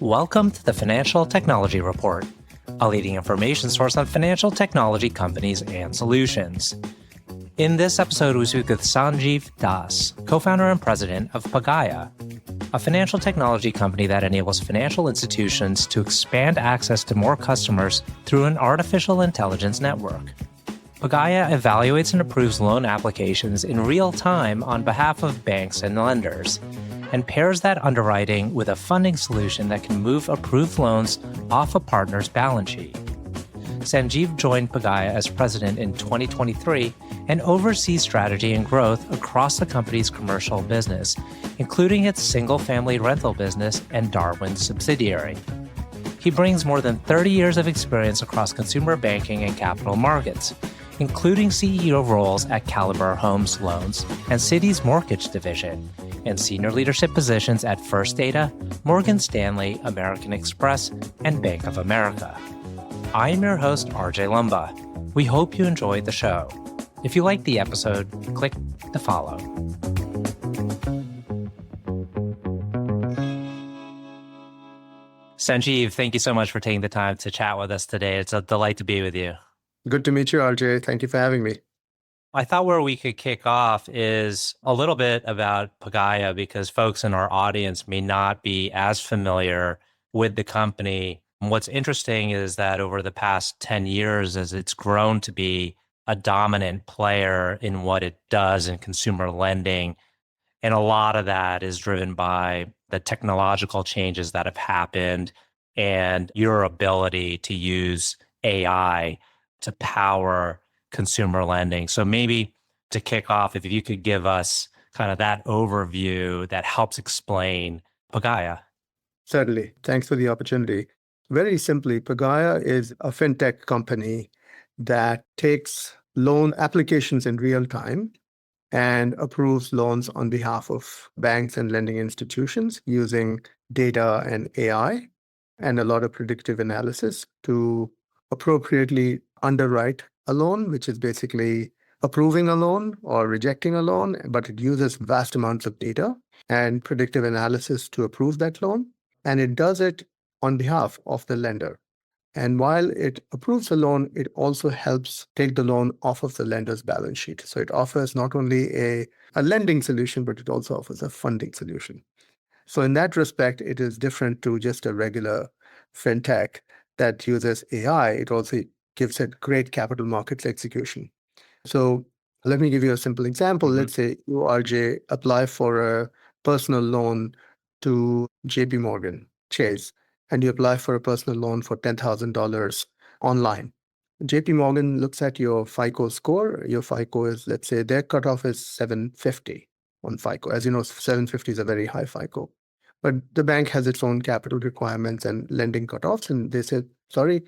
Welcome to the Financial Technology Report, a leading information source on financial technology companies and solutions. In this episode, we speak with Sanjiv Das, co-founder and president of Pagaya, a financial technology company that enables financial institutions to expand access to more customers through an artificial intelligence network. Pagaya evaluates and approves loan applications in real time on behalf of banks and lenders, and pairs that underwriting with a funding solution that can move approved loans off a partner's balance sheet. Sanjiv joined Pagaya as president in 2023 and oversees strategy and growth across the company's commercial business, including its single-family rental business and Darwin subsidiary. He brings more than 30 years of experience across consumer banking and capital markets, including CEO roles at Caliber Homes Loans and Citi's mortgage division, and senior leadership positions at First Data, Morgan Stanley, American Express, and Bank of America. I am your host, RJ Lumba. We hope you enjoyed the show. If you liked the episode, click to follow. Sanjiv, thank you so much for taking the time to chat with us today. It's a delight to be with you. Good to meet you, RJ. Thank you for having me. I thought where we could kick off is a little bit about Pagaya, because folks in our audience may not be as familiar with the company. What's interesting is that over the past 10 years, as it's grown to be a dominant player in what it does in consumer lending, and a lot of that is driven by the technological changes that have happened and your ability to use AI to power consumer lending. So maybe to kick off, if you could give us kind of that overview that helps explain Pagaya. Certainly. Thanks for the opportunity. Very simply, Pagaya is a fintech company that takes loan applications in real time and approves loans on behalf of banks and lending institutions using data and AI and a lot of predictive analysis to appropriately underwrite a loan, which is basically approving a loan or rejecting a loan, but it uses vast amounts of data and predictive analysis to approve that loan. And it does it on behalf of the lender. And while it approves a loan, it also helps take the loan off of the lender's balance sheet. So it offers not only a lending solution, but it also offers a funding solution. So in that respect, it is different to just a regular fintech that uses AI. It also gives it great capital markets execution. So let me give you a simple example. Let's say you, RJ, apply for a personal loan to JP Morgan Chase, and you apply for a personal loan for $10,000 online. JP Morgan looks at your FICO score. Your FICO is, let's say, their cutoff is 750 on FICO. As you know, 750 is a very high FICO. But the bank has its own capital requirements and lending cutoffs, and they said, sorry,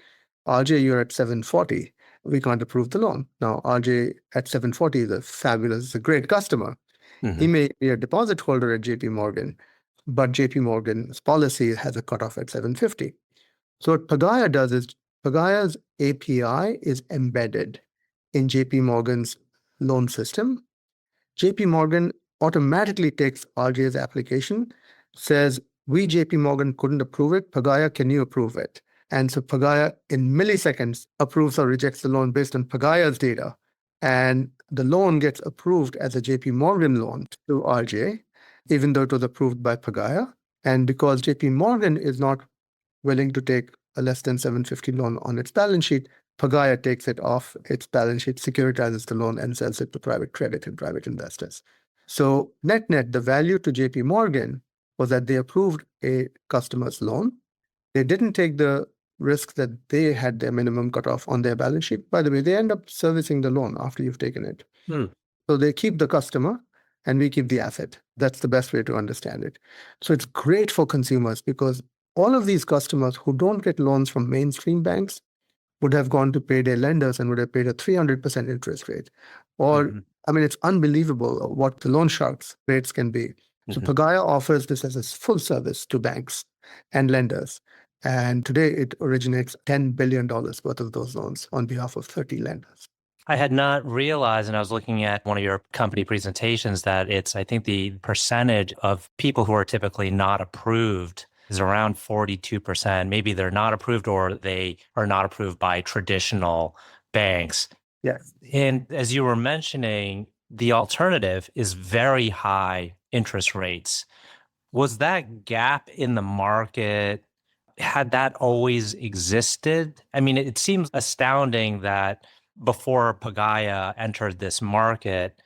RJ, you're at 740. We can't approve the loan. Now, RJ at 740 is a great customer. Mm-hmm. He may be a deposit holder at JP Morgan, but JP Morgan's policy has a cutoff at 750. So what Pagaya does is Pagaya's API is embedded in JP Morgan's loan system. JP Morgan automatically takes RJ's application, says, we, JP Morgan, couldn't approve it. Pagaya, can you approve it? And so Pagaya, in milliseconds, approves or rejects the loan based on Pagaya's data. And the loan gets approved as a JP Morgan loan to RJ, even though it was approved by Pagaya. And because JP Morgan is not willing to take a less than 750 loan on its balance sheet, Pagaya takes it off its balance sheet, securitizes the loan, and sells it to private credit and private investors. So net-net, the value to JP Morgan was that they approved a customer's loan. They didn't take the risk that they had their minimum cutoff on their balance sheet. By the way, they end up servicing the loan after you've taken it. So they keep the customer and we keep the asset. That's the best way to understand it. So it's great for consumers because all of these customers who don't get loans from mainstream banks would have gone to payday lenders and would have paid a 300% interest rate. Or, I mean, it's unbelievable what the loan sharks rates can be. So Pagaya offers this as a full service to banks and lenders. And today it originates $10 billion worth of those loans on behalf of 30 lenders. I had not realized, and I was looking at one of your company presentations, that it's, I think, the percentage of people who are typically not approved is around 42%. Maybe they're not approved or they are not approved by traditional banks. Yes. And as you were mentioning, the alternative is very high interest rates. Was that gap in the market, had that always existed? I mean, it seems astounding that before Pagaya entered this market,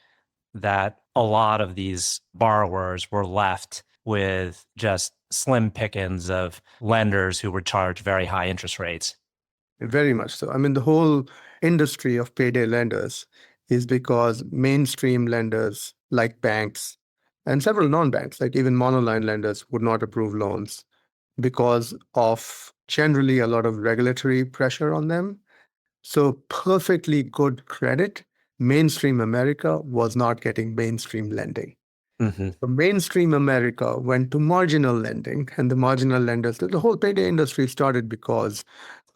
that a lot of these borrowers were left with just slim pickings of lenders who would charge very high interest rates. Very much so. I mean, the whole industry of payday lenders is because mainstream lenders like banks and several non-banks, like even monoline lenders, would not approve loans because of generally a lot of regulatory pressure on them. So perfectly good credit, mainstream America was not getting mainstream lending. Mm-hmm. So mainstream America went to marginal lending, and the marginal lenders, the whole payday industry started because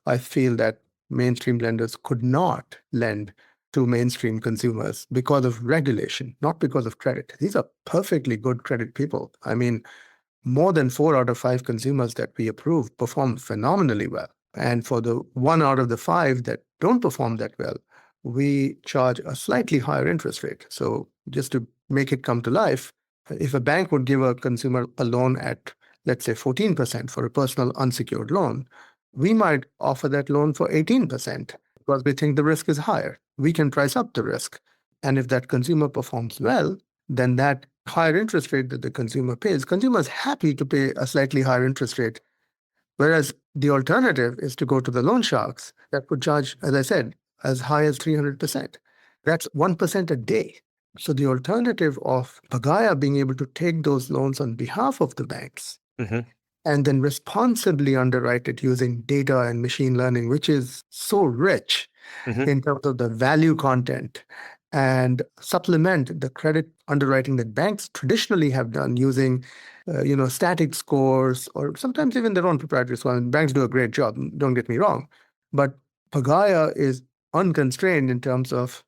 I feel that mainstream lenders could not lend to mainstream consumers because of regulation, not because of credit. These are perfectly good credit people. I mean, more than 4 out of 5 consumers that we approve perform phenomenally well. And for the 1 out of the 5 that don't perform that well, we charge a slightly higher interest rate. So just to make it come to life, if a bank would give a consumer a loan at, let's say, 14% for a personal unsecured loan, we might offer that loan for 18% because we think the risk is higher. We can price up the risk. And if that consumer performs well, then that higher interest rate that the consumer pays, consumer's happy to pay a slightly higher interest rate. Whereas the alternative is to go to the loan sharks that would charge, as I said, as high as 300%. That's 1% a day. So the alternative of Pagaya being able to take those loans on behalf of the banks Mm-hmm. and then responsibly underwrite it using data and machine learning, which is so rich Mm-hmm. in terms of the value content, and supplement the credit underwriting that banks traditionally have done using static scores or sometimes even their own proprietary scores. And banks do a great job, don't get me wrong, but Pagaya is unconstrained in terms of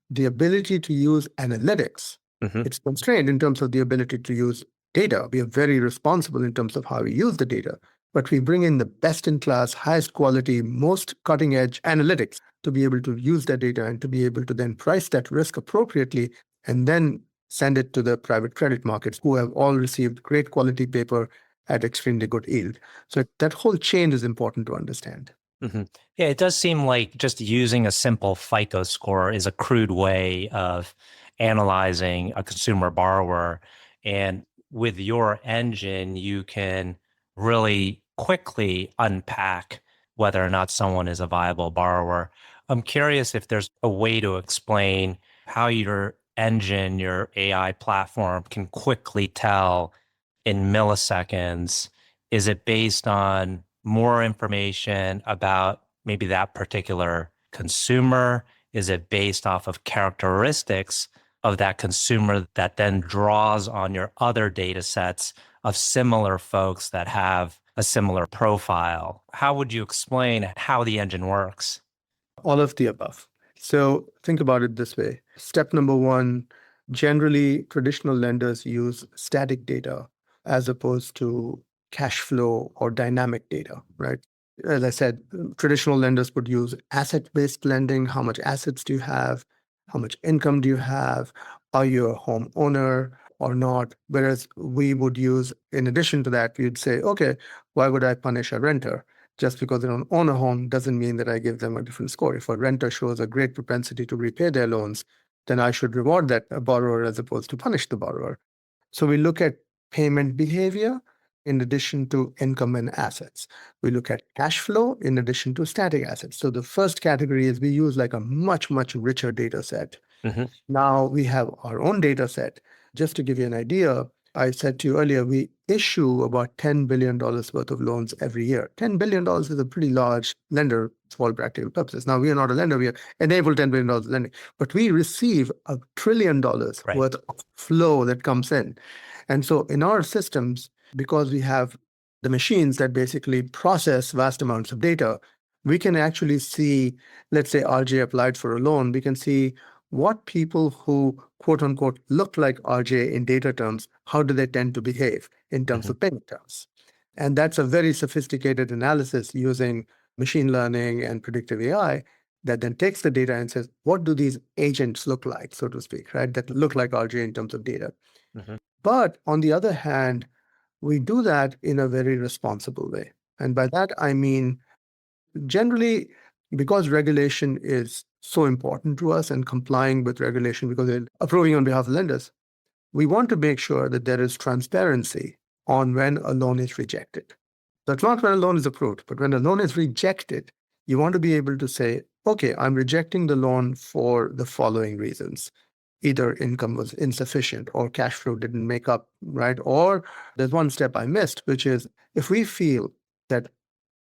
the ability to use analytics. Mm-hmm. It's constrained in terms of the ability to use data. We are very responsible in terms of how we use the data, but we bring in the best in class, highest quality, most cutting edge analytics to be able to use that data and to be able to then price that risk appropriately and then send it to the private credit markets who have all received great quality paper at extremely good yield. So that whole chain is important to understand. Mm-hmm. Yeah, it does seem like just using a simple FICO score is a crude way of analyzing a consumer borrower. And with your engine, you can really quickly unpack whether or not someone is a viable borrower. I'm curious if there's a way to explain how your engine, your AI platform can quickly tell in milliseconds. Is it based on more information about maybe that particular consumer? Is it based off of characteristics of that consumer that then draws on your other data sets of similar folks that have a similar profile? How would you explain how the engine works? All of the above. So think about it this way. Step number one, generally traditional lenders use static data as opposed to cash flow or dynamic data, right? As I said, traditional lenders would use asset-based lending. How much assets do you have? How much income do you have? Are you a homeowner or not? Whereas we would use, in addition to that, we'd say, okay, why would I punish a renter? Just because they don't own a home doesn't mean that I give them a different score. If a renter shows a great propensity to repay their loans, then I should reward that borrower as opposed to punish the borrower. So we look at payment behavior in addition to income and assets. We look at cash flow in addition to static assets. So the first category is we use like a much, much richer data set. Mm-hmm. Now we have our own data set. Just to give you an idea, I said to you earlier, we issue about $10 billion worth of loans every year. $10 billion is a pretty large lender for all practical purposes. Now, we are not a lender, we are enabled $10 billion lending, but we receive $1 trillion Right. worth of flow that comes in. And so in our systems, because we have the machines that basically process vast amounts of data, we can actually see, let's say RJ applied for a loan, we can see what people who quote unquote look like RJ in data terms, how do they tend to behave in terms Mm-hmm. of payment terms? And that's a very sophisticated analysis using machine learning and predictive AI that then takes the data and says, what do these agents look like, so to speak, right? That look like RJ in terms of data. Mm-hmm. But on the other hand, we do that in a very responsible way. And by that, I mean, generally, because regulation is so important to us and complying with regulation because they're approving on behalf of lenders, we want to make sure that there is transparency on when a loan is rejected. So it's not when a loan is approved, but when a loan is rejected, you want to be able to say, okay, I'm rejecting the loan for the following reasons. Either income was insufficient or cash flow didn't make up, right? Or there's one step I missed, which is if we feel that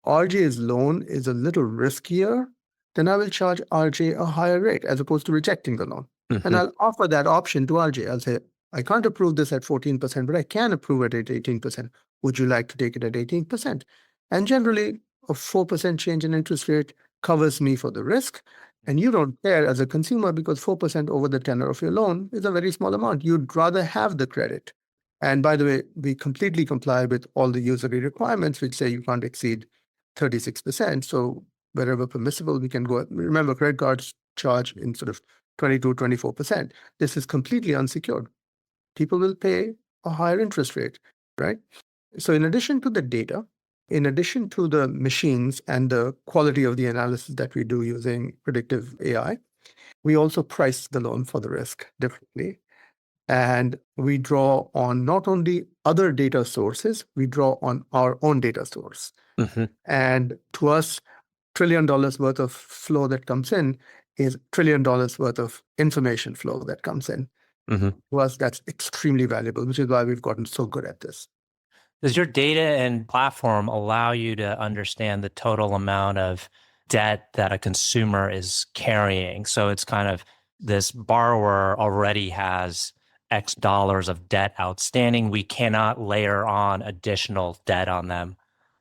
RJ's loan is a little riskier, then I will charge RJ a higher rate as opposed to rejecting the loan. And I'll offer that option to RJ. I'll say, I can't approve this at 14%, but I can approve it at 18%. Would you like to take it at 18%? And generally, a 4% change in interest rate covers me for the risk. And you don't care as a consumer because 4% over the tenor of your loan is a very small amount. You'd rather have the credit. And by the way, we completely comply with all the usury requirements, which say you can't exceed 36%. So wherever permissible, we can go. Remember, credit cards charge in sort of 22, 24%. This is completely unsecured. People will pay a higher interest rate, right? So in addition to the data, in addition to the machines and the quality of the analysis that we do using predictive AI, we also price the loan for the risk differently. And we draw on not only other data sources, we draw on our own data source. Mm-hmm. And to us, $1 trillion worth of flow that comes in is $1 trillion worth of information flow that comes in. Mm-hmm. To us, that's extremely valuable, which is why we've gotten so good at this. Does your data and platform allow you to understand the total amount of debt that a consumer is carrying? So it's kind of this borrower already has X dollars of debt outstanding. We cannot layer on additional debt on them.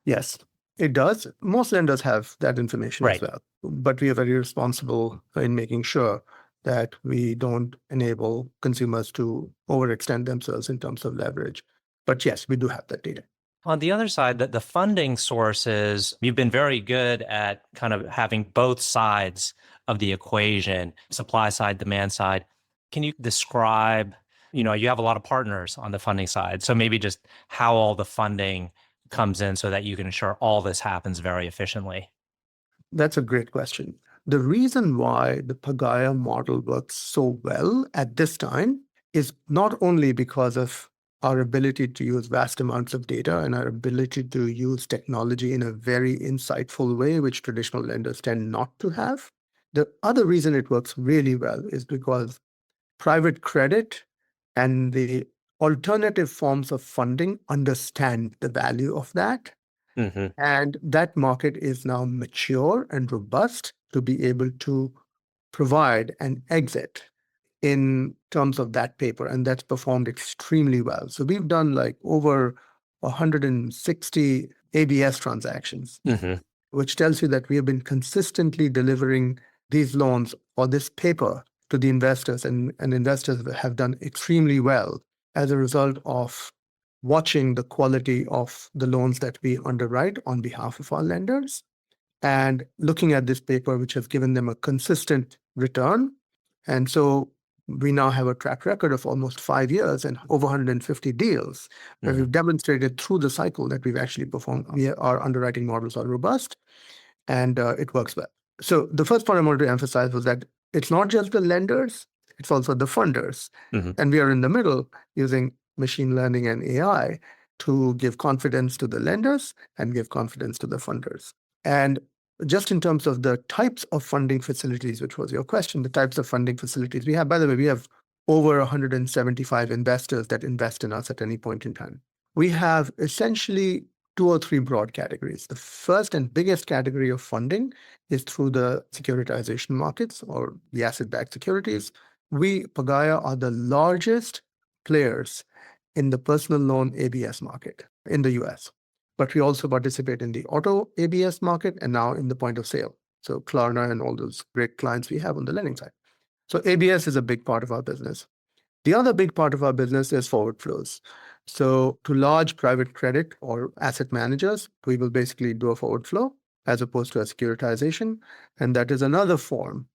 Yes, it does. Most lenders have that information as Right. well. But we are very responsible in making sure that we don't enable consumers to overextend themselves in terms of leverage. But yes, we do have that data. On the other side, the funding sources, you've been very good at kind of having both sides of the equation, supply side, demand side. Can you describe, you have a lot of partners on the funding side. So maybe just how all the funding comes in so that you can ensure all this happens very efficiently. That's a great question. The reason why the Pagaya model works so well at this time is not only because of our ability to use vast amounts of data and our ability to use technology in a very insightful way, which traditional lenders tend not to have. The other reason it works really well is because private credit and the alternative forms of funding understand the value of that. Mm-hmm. And that market is now mature and robust to be able to provide an exit in terms of that paper. And that's performed extremely well. So we've done like over 160 ABS transactions, Mm-hmm. which tells you that we have been consistently delivering these loans or this paper to the investors, and investors have done extremely well as a result of watching the quality of the loans that we underwrite on behalf of our lenders and looking at this paper, which has given them a consistent return. And so we now have a track record of almost 5 years and over 150 deals where we've demonstrated through the cycle that we've actually performed. Our underwriting models are robust and it works well. So the first point I wanted to emphasize was that it's not just the lenders, it's also the funders. Mm-hmm. And we are in the middle using machine learning and AI to give confidence to the lenders and give confidence to the funders. And just in terms of the types of funding facilities, which was your question, the types of funding facilities we have, by the way, we have over 175 investors that invest in us at any point in time. We have essentially 2 or 3 broad categories. The first and biggest category of funding is through the securitization markets or the asset-backed securities. We, Pagaya, are the largest players in the personal loan ABS market in the US. But we also participate in the auto ABS market and now in the point of sale. So Klarna and all those great clients we have on the lending side. So ABS is a big part of our business. The other big part of our business is forward flows. So to large private credit or asset managers, we will basically do a forward flow as opposed to a securitization. And that is another form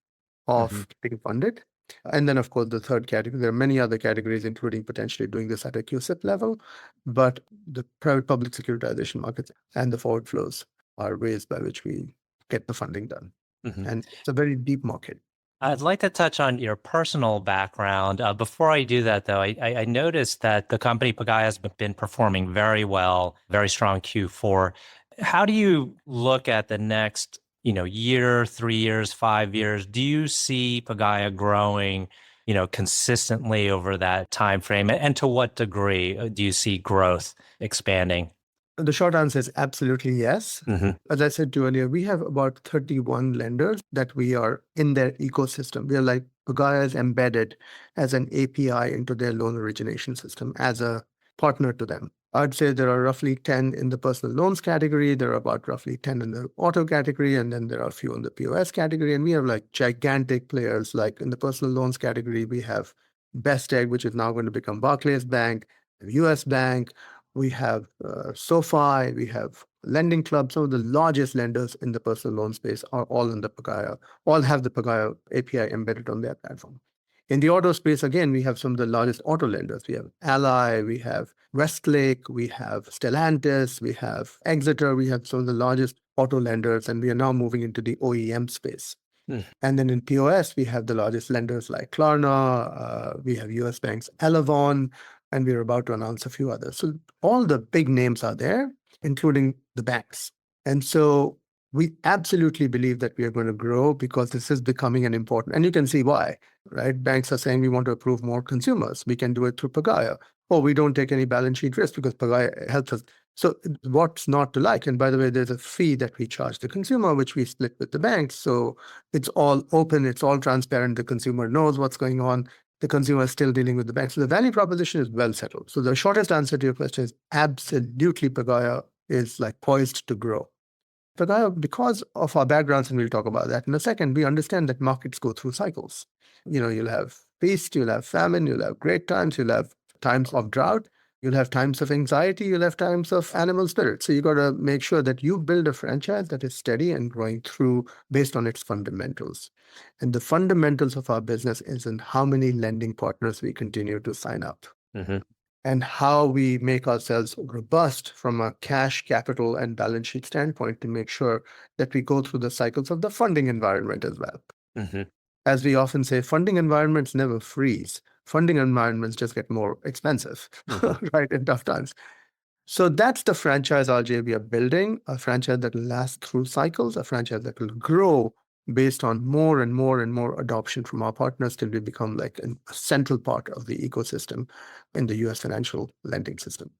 of getting funded. And then, of course, the third category, there are many other categories, including potentially doing this at a QSIP level. But the private public securitization markets and the forward flows are ways by which we get the funding done. Mhm. And it's a very deep market. I'd like to touch on your personal background. Before I do that, though, I noticed that the company Pagaya has been performing very well, very strong Q4. How do you look at the next, year, 3 years, 5 years? Do you see Pagaya growing, consistently over that time frame? And to what degree do you see growth expanding? The short answer is absolutely yes. Hmm. As I said to you earlier, we have about 31 lenders that we are in their ecosystem. We are like Pagaya is embedded as an API into their loan origination system as a partner to them. I'd say there are roughly 10 in the personal loans category. There are about roughly 10 in the auto category. And then there are a few in the POS category. And we have like gigantic players. Like in the personal loans category, we have Best Egg, which is now going to become Barclays Bank, US Bank. We have SoFi, we have Lending Club. Some of the largest lenders in the personal loan space are all in the Pagaya, all have the Pagaya API embedded on their platform. In the auto space, again, we have some of the largest auto lenders. We have Ally, we have Westlake, we have Stellantis, we have Exeter, we have some of the largest auto lenders, and we are now moving into the OEM space. And then in POS, we have the largest lenders like Klarna, we have US Bank's Elavon, and we're about to announce a few others. So all the big names are there, including the banks. And so we absolutely believe that we are going to grow because this is becoming an important, and you can see why, right? Banks are saying we want to approve more consumers. We can do it through Pagaya. Or we don't take any balance sheet risk because Pagaya helps us. So what's not to like? And by the way, there's a fee that we charge the consumer, which we split with the banks. So it's all open, it's all transparent. The consumer knows what's going on. The consumer is still dealing with the bank. So the value proposition is well settled. So the shortest answer to your question is absolutely Pagaya is like poised to grow. Pagaya, because of our backgrounds, and we'll talk about that in a second, we understand that markets go through cycles. You'll have feast, you'll have famine, you'll have great times, you'll have times of drought, you'll have times of anxiety, you'll have times of animal spirit. So you got to make sure that you build a franchise that is steady and growing through based on its fundamentals. And the fundamentals of our business is in how many lending partners we continue to sign up. And how we make ourselves robust from a cash, capital, and balance sheet standpoint to make sure that we go through the cycles of the funding environment as well. As we often say, funding environments never freeze. Funding environments just get more expensive, right, in tough times. So that's the franchise, RJ, we are building, a franchise that will last through cycles, a franchise that will grow based on more and more and more adoption from our partners till we become like a central part of the ecosystem in the US financial lending system.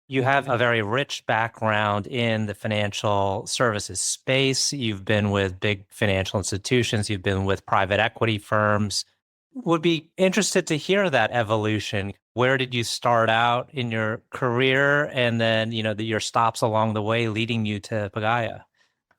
You have a very rich background in the financial services space. You've been with big financial institutions. You've been with private equity firms. Would be interested to hear that evolution. Where did you start out in your career? And then, your stops along the way leading you to Pagaya.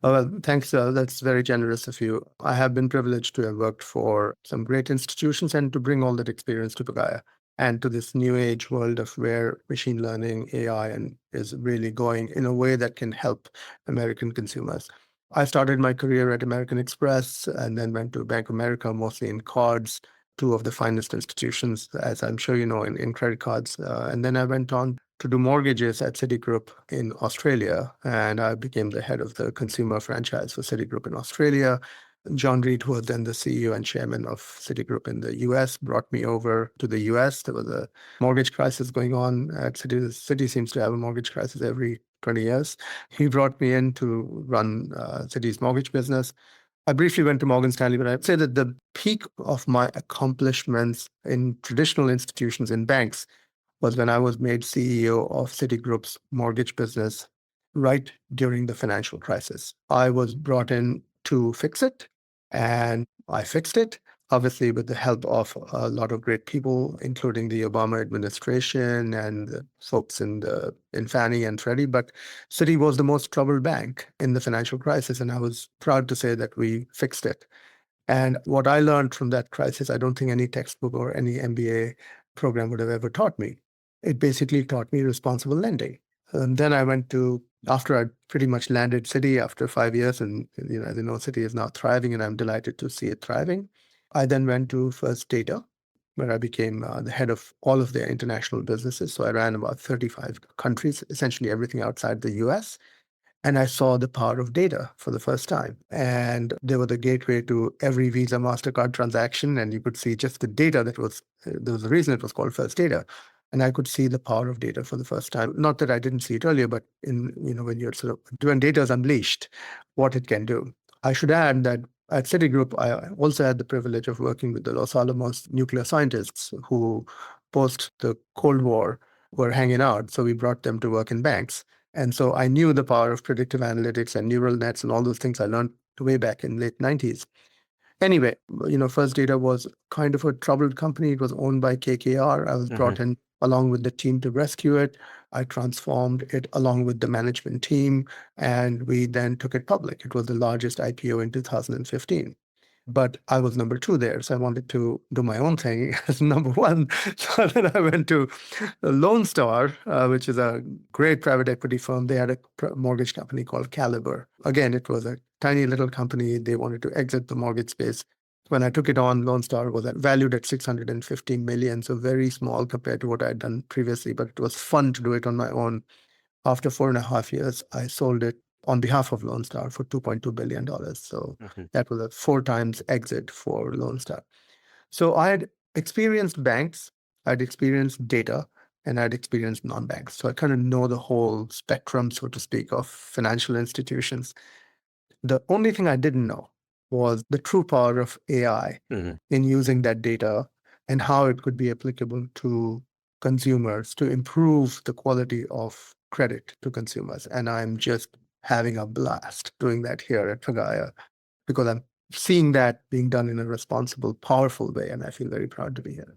Well, thanks. That's very generous of you. I have been privileged to have worked for some great institutions and to bring all that experience to Pagaya and to this new age world of where machine learning, AI, and is really going in a way that can help American consumers. I started my career at American Express and then went to Bank of America, mostly in cards, two of the finest institutions, as I'm sure you know, in credit cards. And then I went on to do mortgages at Citigroup in Australia, and I became the head of the consumer franchise for Citigroup in Australia. John Reed, who was then the CEO and chairman of Citigroup in the US, brought me over to the US. There was a mortgage crisis going on at Citi. Citi seems to have a mortgage crisis every 20 years. He brought me in to run Citi's mortgage business. I briefly went to Morgan Stanley, but I'd say that the peak of my accomplishments in traditional institutions in banks was when I was made CEO of Citigroup's mortgage business right during the financial crisis. I was brought in to fix it, and I fixed it, obviously with the help of a lot of great people, including the Obama administration and the folks in Fannie and Freddie. But Citi was the most troubled bank in the financial crisis, and I was proud to say that we fixed it. And what I learned from that crisis, I don't think any textbook or any MBA program would have ever taught me. It basically taught me responsible lending. And then I went to, after I pretty much landed Citi after 5 years, and as you know, Citi is now thriving, and I'm delighted to see it thriving. I then went to First Data, where I became the head of all of their international businesses. So I ran about 35 countries, essentially everything outside the US. And I saw the power of data for the first time. And they were the gateway to every Visa, MasterCard transaction. And you could see just the data there was a reason it was called First Data. And I could see the power of data for the first time. Not that I didn't see it earlier, but when you're when data is unleashed, what it can do. I should add that at Citigroup, I also had the privilege of working with the Los Alamos nuclear scientists who, post the Cold War, were hanging out. So we brought them to work in banks. And so I knew the power of predictive analytics and neural nets and all those things I learned way back in late 90s. Anyway, First Data was kind of a troubled company. It was owned by KKR. I was brought in along with the team to rescue it. I transformed it along with the management team, and we then took it public. It was the largest IPO in 2015. But I was number 2 there, so I wanted to do my own thing as number 1. So then I went to Lone Star, which is a great private equity firm. They had a mortgage company called Caliber. Again, it was a tiny little company. They wanted to exit the mortgage space. When I took it on, Lone Star was valued at $650 million, so very small compared to what I had done previously, but it was fun to do it on my own. After 4.5 years, I sold it on behalf of Lone Star for $2.2 billion. So that was a 4 times exit for Lone Star. So I had experienced banks, I'd experienced data, and I'd experienced non-banks. So I kind of know the whole spectrum, so to speak, of financial institutions. The only thing I didn't know was the true power of AI in using that data and how it could be applicable to consumers to improve the quality of credit to consumers. And I'm just having a blast doing that here at Pagaya because I'm seeing that being done in a responsible, powerful way. And I feel very proud to be here.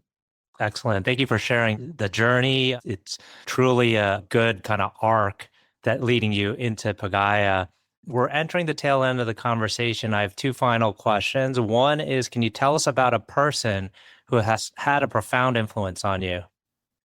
Excellent. Thank you for sharing the journey. It's truly a good kind of arc that leading you into Pagaya. We're entering the tail end of the conversation. I have 2 final questions. One is, can you tell us about a person who has had a profound influence on you?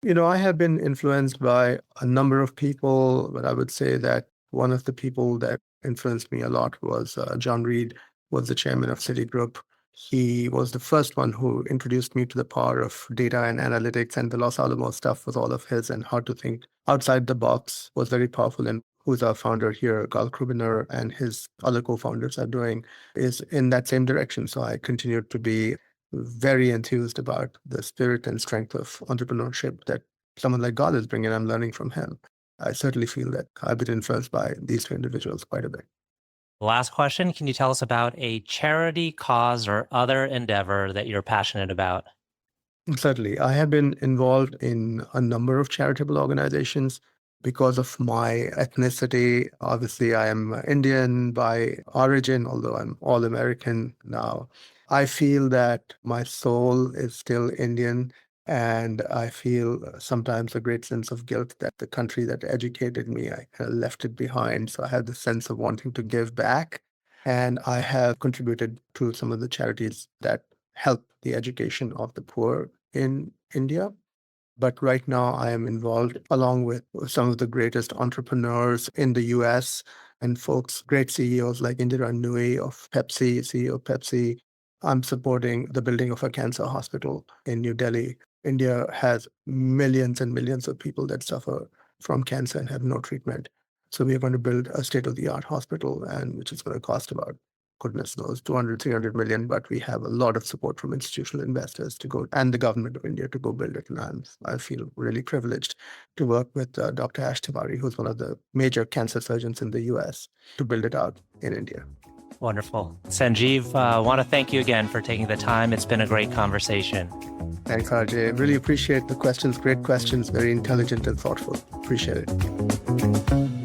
I have been influenced by a number of people, but I would say that one of the people that influenced me a lot was John Reed, was the chairman of Citigroup. He was the first one who introduced me to the power of data and analytics, and the Los Alamos stuff was all of his, and how to think outside the box was very powerful. And who's our founder here, Gal Krubiner, and his other co-founders are doing is in that same direction. So I continued to be very enthused about the spirit and strength of entrepreneurship that someone like God is bringing. I'm learning from him. I certainly feel that I've been influenced by these 2 individuals quite a bit. Last question, can you tell us about a charity, cause, or other endeavor that you're passionate about? Certainly. I have been involved in a number of charitable organizations because of my ethnicity. Obviously, I am Indian by origin, although I'm all American now. I feel that my soul is still Indian, and I feel sometimes a great sense of guilt that the country that educated me, I kind of left it behind. So I have the sense of wanting to give back. And I have contributed to some of the charities that help the education of the poor in India. But right now, I am involved along with some of the greatest entrepreneurs in the US and folks, great CEOs like Indira Nooyi of Pepsi, CEO of Pepsi. I'm supporting the building of a cancer hospital in New Delhi. India has millions and millions of people that suffer from cancer and have no treatment. So we are going to build a state-of-the-art hospital, and which is going to cost about, goodness knows, 200, 300 million, but we have a lot of support from institutional investors to go, and the government of India to go build it. And I feel really privileged to work with Dr. Ash Tiwari, who's one of the major cancer surgeons in the US, to build it out in India. Wonderful. Sanjiv, I want to thank you again for taking the time. It's been a great conversation. Thanks, RJ. Really appreciate the questions. Great questions, very intelligent and thoughtful. Appreciate it.